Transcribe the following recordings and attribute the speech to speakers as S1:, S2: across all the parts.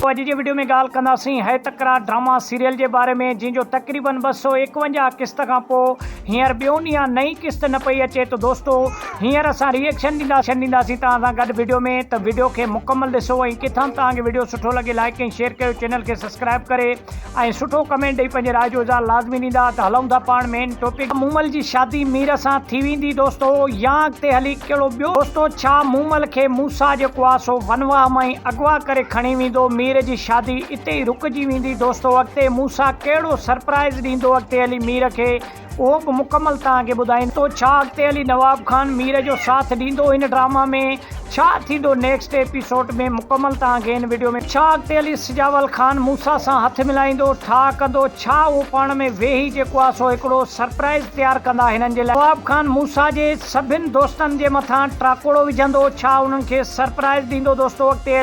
S1: अॼु जी वीडियो में ॻाल्हि कंदासीं है तकरार ड्रामा सीरियल जे बारे में, जिनजो तक़रीबन 251 किस्त खां पोइ हींअर ॿियो ॾींहुं नई किस्त न पई अचे। तो दोस्तों हींअर असां रिएक्शन ॾींदासीं तव्हां सां गॾु वीडियो में। त वीडियो खे मुकमल ॾिसो ऐं किथां तव्हांखे वीडियो सुठो लॻे लाइक ऐं शेयर कयो, चैनल खे सब्सक्राइब करे ऐं सुठो कमेंट ॾेई पंहिंजे राय जो इज़हार लाज़मी ॾींदा। त हलूं था पाण मेन टॉपिक। मूमल जी शादी मीर सां थी वेंदी दोस्तों, या अॻिते हली कहिड़ो ॿियो दोस्तों? छा मूमल खे मूसा जेको आहे सो वनवाह मां ई अगवा करे खणी वेंदो? मीर जी शादी इते ई रुकजी वेंदी दोस्तों? अॻिते मूसा कहिड़ो सरप्राइज़ ॾींदो अॻिते हली मीर खे, उहो बि मुकमल तव्हांखे ॿुधाईंदो। तो छा अॻिते हली नवाब खान मीर जो साथ ॾींदो हिन ड्रामा में? छा थींदो नेक्स्ट एपिसोड में, मुकमल तव्हांखे हिन वीडियो में। छा अॻिते हली सिजावल खान मूसा सां हथ मिलाईंदो, ठा कंदो? छा उहो पाण में वेही जेको आहे सो हिकिड़ो सरप्राइज़ तयारु कंदा हिननि जे लाइ? नवाब खान मूसा जे सभिनि दोस्तनि जे मथां टाकोड़ो विझंदो? छा उन्हनि खे सरप्राइज़ ॾींदो दोस्तों? अॻिते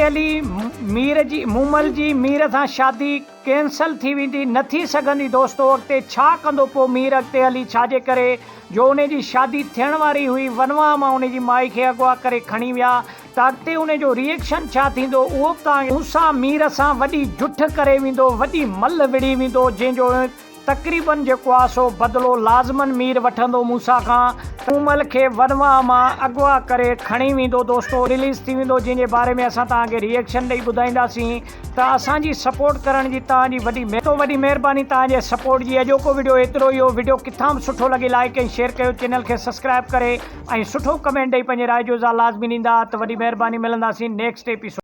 S1: हली मूमल जी मीर सां शादी कैंसल थी वेंदी, न थी सघंदी दोस्तों? अॻिते छा कंदो पोइ मीर अॻिते हली? छाजे करे जो उन जी शादी थियण वारी हुई, वनवाह मां उन जी माई खे अगवा करे खणी विया। त अॻिते उन जो रिएक्शन छा थींदो उहो बि तव्हां मूसा मीर सां वॾी जुठ करे वेंदो, वॾी मल विड़ी वेंदो, जंहिंजो तक़रीबन जेको आहे सो बदिलो लाज़मन मीर वठंदो मूसा खां। मूमल खे वनवाह मां अगवा करे खणी वेंदो दोस्तों, रिलीज़ थी वेंदो, जंहिंजे बारे में असां तव्हांखे रिएक्शन ॾेई ॿुधाईंदासीं। त असांजी सपोर्ट करण जी तव्हांजी वॾी महिरबानी, तव्हांजे सपोर्ट जी। अॼोको वीडियो एतिरो ई हो। वीडियो किथां बि सुठो लॻे लाइक ऐं शेयर कयो, चैनल खे सब्सक्राइब करे ऐं सुठो कमेंट ॾेई पंहिंजे राय जो इज़हार लाज़मी ॾींदा। त वॾी महिरबानी, मिलंदासीं नेक्स्ट एपिसोड।